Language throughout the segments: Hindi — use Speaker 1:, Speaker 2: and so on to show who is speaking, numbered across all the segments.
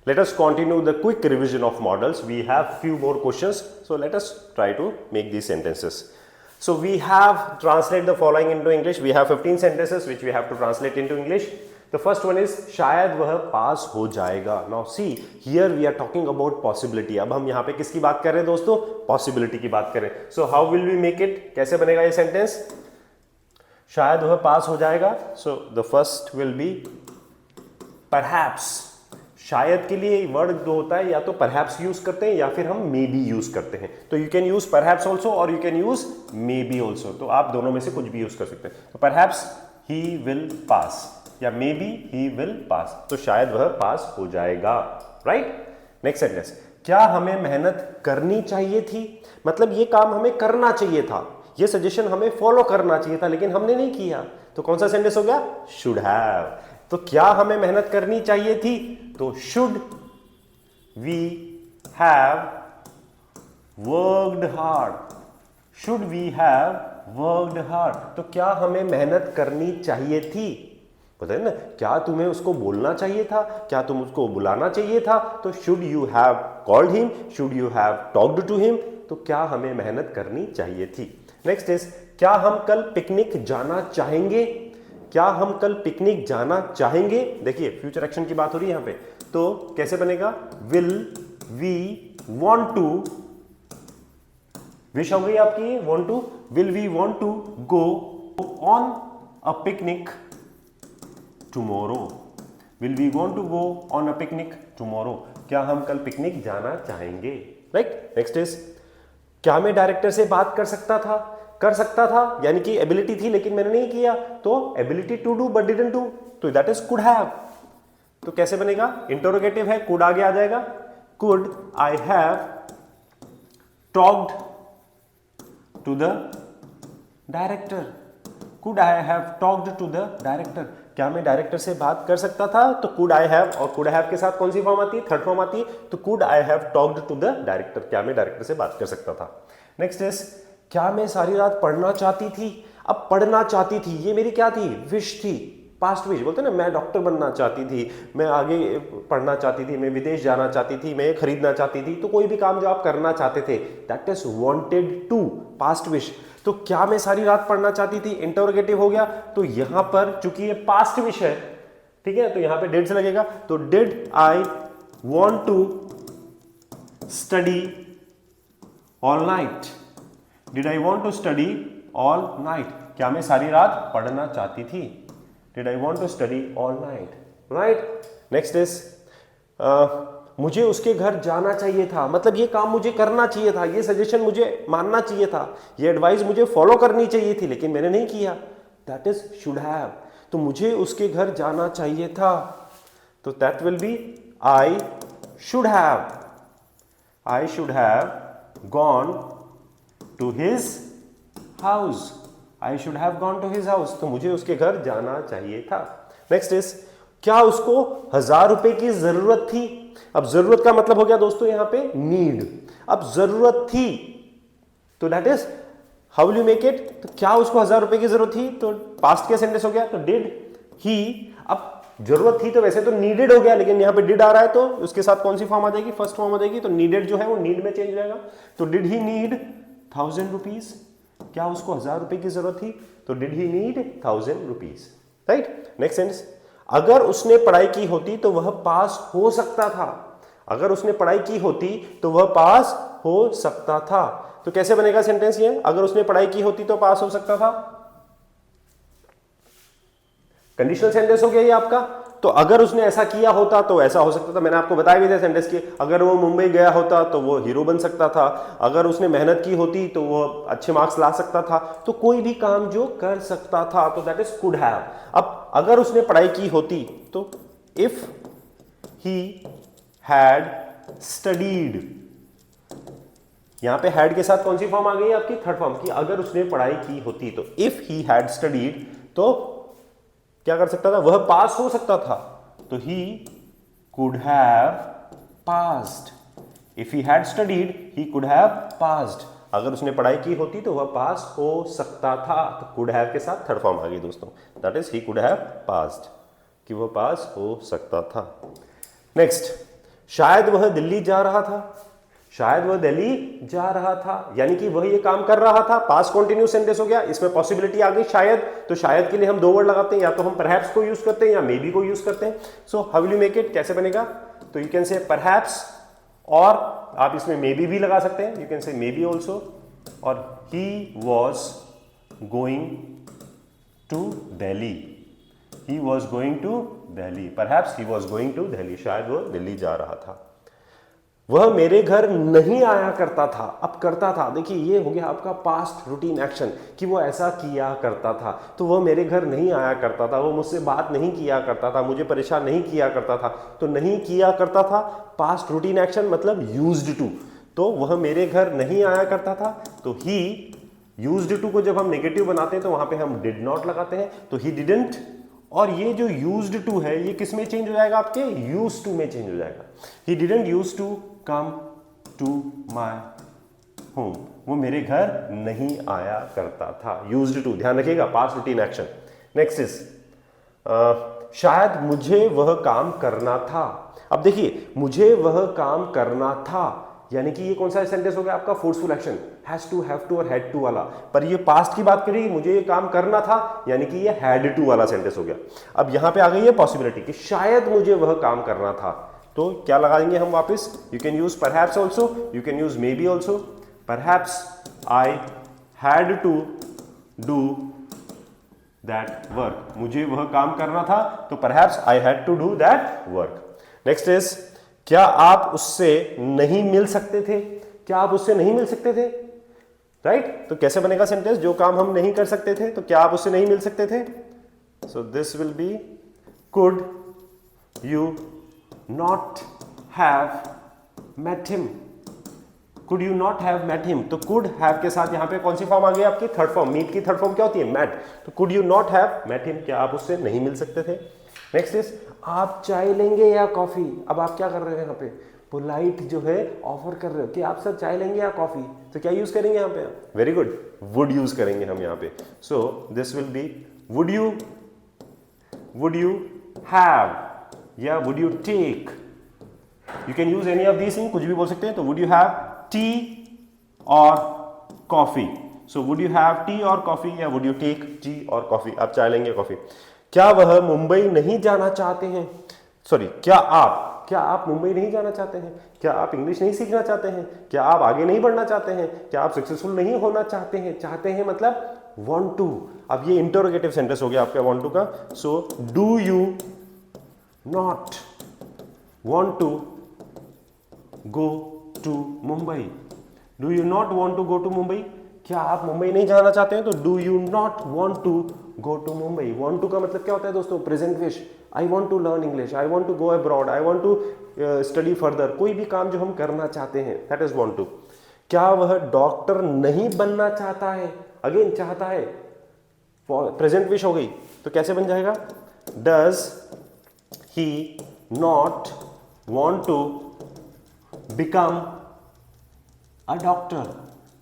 Speaker 1: Let us continue the quick revision of models. We have few more questions, so let us try to make these sentences. So we have translate the following into English. We have 15 sentences which we have to translate into English. The first one is शायद वह पास हो जाएगा. Now see, here we are talking about possibility. अब हम यहाँ पे किसकी बात कर रहे हैं दोस्तों? Possibility की बात कर रहे हैं. So how will we make it? कैसे बनेगा ये sentence? शायद वह पास हो जाएगा. So the first will be perhaps. शायद के लिए वर्ड जो होता है या तो perhaps यूज करते हैं या फिर हम maybe यूज करते हैं. तो you can use perhaps also और you can use maybe also. तो आप दोनों में से कुछ भी यूज कर सकते हैं. तो perhaps he will pass या maybe he will pass. तो शायद वह पास हो जाएगा. राइट? नेक्स्ट सेंटेंस, क्या हमें मेहनत करनी चाहिए थी? मतलब ये काम हमें करना चाहिए था, ये सजेशन हमें फॉलो करना चाहिए था, लेकिन हमने नहीं किया. तो कौन सा सेंटेंस हो गया? Should have. तो क्या हमें मेहनत करनी चाहिए थी? तो should we have worked hard. Should we have worked hard. तो क्या हमें मेहनत करनी चाहिए थी? पता है ना, क्या तुम्हें उसको बोलना चाहिए था? क्या तुम उसको बुलाना चाहिए था? तो should you have called him, should you have talked to him. तो क्या हमें मेहनत करनी चाहिए थी. नेक्स्ट इज, क्या हम कल पिकनिक जाना चाहेंगे? क्या हम कल पिकनिक जाना चाहेंगे? देखिए फ्यूचर एक्शन की बात हो रही है यहां पे. तो कैसे बनेगा? Will we want to. Wish हो गई आपकी want to. Will we want to go on a picnic tomorrow. Will we want to go on a picnic tomorrow. क्या हम कल पिकनिक जाना चाहेंगे? राइट? नेक्स्ट इज, क्या मैं डायरेक्टर से बात कर सकता था? कर सकता था यानी कि एबिलिटी थी लेकिन मैंने नहीं किया. तो ability to do but didn't do. तो दैट इज कुड हैव. तो कैसे बनेगा? इंटरोगेटिव है, कुड आगे आ जाएगा. Could I have talked to the director. Could I have talked to the director. क्या मैं डायरेक्टर से बात कर सकता था? तो कुड आई हैव, और कुड हैव के साथ कौन सी फॉर्म आती है? थर्ड फॉर्म आती है. तो could I have talked to the director. क्या मैं डायरेक्टर से बात कर सकता था. नेक्स्ट इज, क्या मैं सारी रात पढ़ना चाहती थी? अब पढ़ना चाहती थी ये मेरी क्या थी? विश थी. पास्ट विश बोलते हैं ना, मैं डॉक्टर बनना चाहती थी, मैं आगे पढ़ना चाहती थी, मैं विदेश जाना चाहती थी, मैं खरीदना चाहती थी. तो कोई भी काम जो आप करना चाहते थे, that is wanted to, past wish. तो क्या मैं सारी रात पढ़ना चाहती थी, इंटरोगेटिव हो गया. तो यहां पर चूंकि ये पास्ट विश है, ठीक है, तो यहां पे डिड से लगेगा. तो did I want to study all night. Did I want to study all night. क्या मैं सारी रात पढ़ना चाहती थी? Did I want to study all night. Right? Next is, मुझे उसके घर जाना चाहिए था. मतलब ये काम मुझे करना चाहिए था, ये सजेशन मुझे मानना चाहिए था, ये एडवाइस मुझे फॉलो करनी चाहिए थी, लेकिन मैंने नहीं किया. That is should have. तो मुझे उसके घर जाना चाहिए था. तो that will be I should have. I should have gone to his house. I should have gone to his house. तो मुझे उसके घर जाना चाहिए था. नेक्स्ट इज, क्या उसको 1000 रुपए की जरूरत थी? अब जरूरत का मतलब हो गया दोस्तों यहां पे नीड. अब जरूरत थी, तो that is how will you make it? तो क्या उसको 1000 रुपए की जरूरत थी? तो पास्ट का सेंटेंस हो गया. तो डिड ही. अब जरूरत थी तो वैसे तो नीडेड हो गया, लेकिन यहां पे डिड आ रहा है तो उसके साथ कौन सी फॉर्म आ जाएगी? फर्स्ट फॉर्म आ जाएगी. तो नीडेड जो है वो नीड में चेंज हो जाएगा. तो डिड ही नीड 1000 रुपीज. क्या उसको 1000 रुपए की जरूरत थी? तो did he need 1000 rupees. Right? Next sentence, अगर उसने पढ़ाई की होती तो वह पास हो सकता था. अगर उसने पढ़ाई की होती तो वह पास हो सकता था. तो कैसे बनेगा सेंटेंस ये? अगर उसने पढ़ाई की होती तो पास हो सकता था. कंडीशनल सेंटेंस हो गया ये आपका. तो अगर उसने ऐसा किया होता तो ऐसा हो सकता था. मैंने आपको बताया भी था सेंटेंस के, अगर वो मुंबई गया होता तो वो हीरो बन सकता था. अगर उसने मेहनत की होती तो वो अच्छे मार्क्स ला सकता था. तो कोई भी काम जो कर सकता था, तो दैट इज कुड हैव. अब अगर उसने पढ़ाई की होती तो इफ ही हैड स्टडीड. यहां पे हैड के साथ कौन सी फॉर्म आ गई आपकी? थर्ड फॉर्म की. अगर उसने पढ़ाई की होती तो इफ ही हैड स्टडीड, तो क्या कर सकता था? वह पास हो सकता था. तो he could have passed. If he had studied he could have passed. अगर उसने पढ़ाई की होती तो वह पास हो सकता था. तो कुड हैव के साथ थर्ड फॉर्म आ गई दोस्तों. That is he could have passed, कि वह पास हो सकता था. नेक्स्ट, शायद वह दिल्ली जा रहा था, शायद वह दिल्ली जा रहा था, यानी कि वह ये काम कर रहा था। पास्ट कंटिन्यूस सेंटेंस हो गया, इसमें पॉसिबिलिटी आ गई शायद, तो शायद के लिए हम दो वर्ड लगाते हैं, या तो हम परहैप्स को यूज करते हैं या मे बी को यूज करते हैं। So how will you make it, कैसे बनेगा, तो यू कैन से परहैप्स, और आप इसमें मे बी भी लगा सकते हैं, you can say may be also, और he was going to Delhi, he was going to Delhi, perhaps he was going to Delhi, शायद वो दिल्ली जा रहा था। वह मेरे घर नहीं आया करता था, अब करता था, देखिए ये हो गया आपका पास्ट रूटीन एक्शन कि वो ऐसा किया करता था। तो वह मेरे घर नहीं आया करता था, वो मुझसे बात नहीं किया करता था, मुझे परेशान नहीं किया करता था। तो नहीं किया करता था पास्ट रूटीन एक्शन मतलब यूज्ड टू, तो वह मेरे घर नहीं आया करता था, तो ही यूज्ड टू को जब हम नेगेटिव बनाते हैं तो वहां पे हम डिड नॉट लगाते हैं, तो ही डिडंट। और ये जो यूज्ड टू है ये किस में चेंज हो जाएगा, आपके यूज्ड टू में चेंज हो जाएगा। He didn't use to come to my home, वो मेरे घर नहीं आया करता था, यूज्ड टू, ध्यान रखिएगा past routine action. Next is शायद मुझे वह काम करना था। अब देखिए मुझे वह काम करना था, यानी कि ये कौन सा सेंटेंस हो गया आपका, forceful action, has to, have to और हैड टू वाला, पर ये पास्ट की बात करेगी, मुझे ये काम करना था, यानी कि ये हैड टू वाला सेंटेंस हो गया। अब यहां पे आ गई है पॉसिबिलिटी कि शायद मुझे वह काम करना था, तो क्या लगाएंगे हम वापस, you can use perhaps also, you can use maybe also. Perhaps I had to do that work, मुझे वह काम करना था, तो perhaps I had to do that work. Next is क्या आप उससे नहीं मिल सकते थे, क्या आप उससे नहीं मिल सकते थे, राइट तो कैसे बनेगा सेंटेंस, जो काम हम नहीं कर सकते थे तो क्या आप उससे नहीं मिल सकते थे, so this will be could you not have met him, could you not have met him, तो कुड हैव के साथ यहां पे कौन सी फॉर्म आ गई आपकी, थर्ड फॉर्म, मीट की थर्ड फॉर्म क्या होती है, मैट, तो could you not have met him, क्या आप उससे नहीं मिल सकते थे। नेक्स्ट इज आप चाय लेंगे या कॉफी, अब आप क्या कर रहे हैं यहाँ पे, पोलाइट जो है ऑफर कर रहे हो कि आप सर चाय लेंगे या कॉफी, तो क्या यूज करेंगे यहाँ पे, वेरी गुड, वुड यूज करेंगे हम यहाँ पे। So this will be would you have या would you take, you can use any of these thing, कुछ भी बोल सकते हैं, तो वुड यू हैव टी और coffee, so would you have tea और कॉफी या वुड यू टेक टी और कॉफी, आप चाय लेंगे कॉफी। क्या वह मुंबई नहीं जाना चाहते हैं, सॉरी क्या आप मुंबई नहीं जाना चाहते हैं, क्या आप इंग्लिश नहीं सीखना चाहते हैं, क्या आप आगे नहीं बढ़ना चाहते हैं, क्या आप सक्सेसफुल नहीं होना चाहते हैं, चाहते हैं मतलब वांट टू, अब ये इंटरोगेटिव सेंटेंस हो गया आपका वांट टू का। So do you not want to go to Mumbai, do you not want to go to Mumbai, क्या आप मुंबई नहीं जाना चाहते हैं, तो do you not want to go to Mumbai. Want to का मतलब क्या होता है दोस्तों, present wish, I want to learn English, I want to go abroad, I want to study further, कोई भी काम जो हम करना चाहते हैं, दैट इज वांट टू। क्या वह डॉक्टर नहीं बनना चाहता है, अगेन चाहता है, प्रेजेंट विश हो गई, तो कैसे बन जाएगा, does he not want to become a doctor,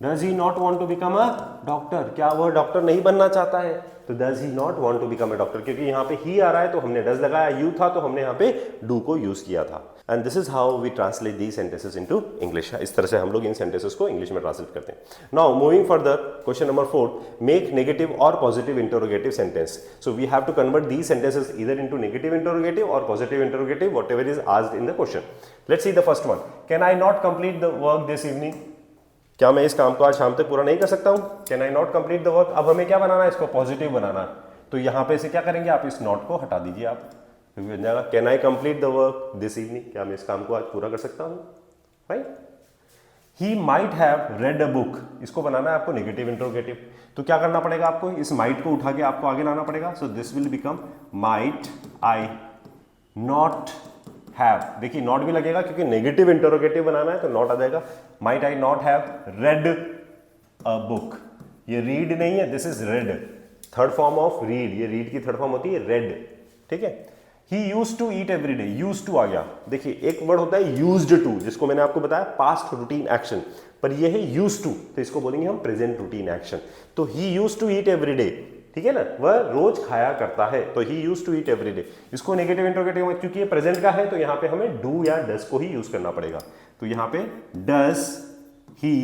Speaker 1: does he not want to become a doctor, क्या वह डॉक्टर नहीं बनना चाहता है, तो does he not want to become a doctor, क्योंकि यहाँ पे ही आ रहा है तो हमने डज लगाया, यू था तो हमने यहाँ पे डू को यूज किया था। And this is how we translate these sentences into English, इस तरह से हम लोग इन सेंटेंसेस को इंग्लिश में ट्रांसलेट करते हैं। Now moving further, question number 4, make negative और positive interrogative sentence. So we have to convert these sentences either into negative interrogative और positive interrogative, whatever is asked in the question. Let's see the first one, can I not complete the work this evening, क्या मैं इस काम को आज शाम तक पूरा नहीं कर सकता हूं, can I not complete the work. अब हमें क्या बनाना है, इसको पॉजिटिव बनाना है, तो यहां पे से क्या करेंगे, आप इस नॉट को हटा दीजिए, आप बन जाएगा can I complete the work this evening, क्या मैं इस काम को आज पूरा कर सकता हूं, right. He might have read a book, इसको बनाना है आपको नेगेटिव इंटरोगेटिव, तो क्या करना पड़ेगा आपको, इस माइट को उठा के आपको आगे लाना पड़ेगा, सो this will become might I not have, देखिए नॉट भी लगेगा क्योंकि नेगेटिव इंटरोगेटिव बनाना है तो नॉट आ जाएगा, might I not have read a book, ये रीड नहीं है, this is read, third form of read, ये रीड की थर्ड फॉर्म होती है रेड, ठीक है। He used to eat every day, used to आ गया, देखिए एक वर्ड होता है यूज्ड टू, जिसको मैंने आपको बताया पास्ट रूटीन एक्शन, पर ये है यूज्ड टू, तो इसको बोलेंगे हम प्रेजेंट रूटीन एक्शन। तो he used to eat every day, ठीक है ना, वह रोज खाया करता है, तो he use to eat every day. इसको नेगेटिव इंट्रोगेटिव में, क्योंकि ये प्रेजेंट का है तो यहाँ पे हमें डू या डस को ही यूज करना पड़ेगा। तो यहाँ पे डस ही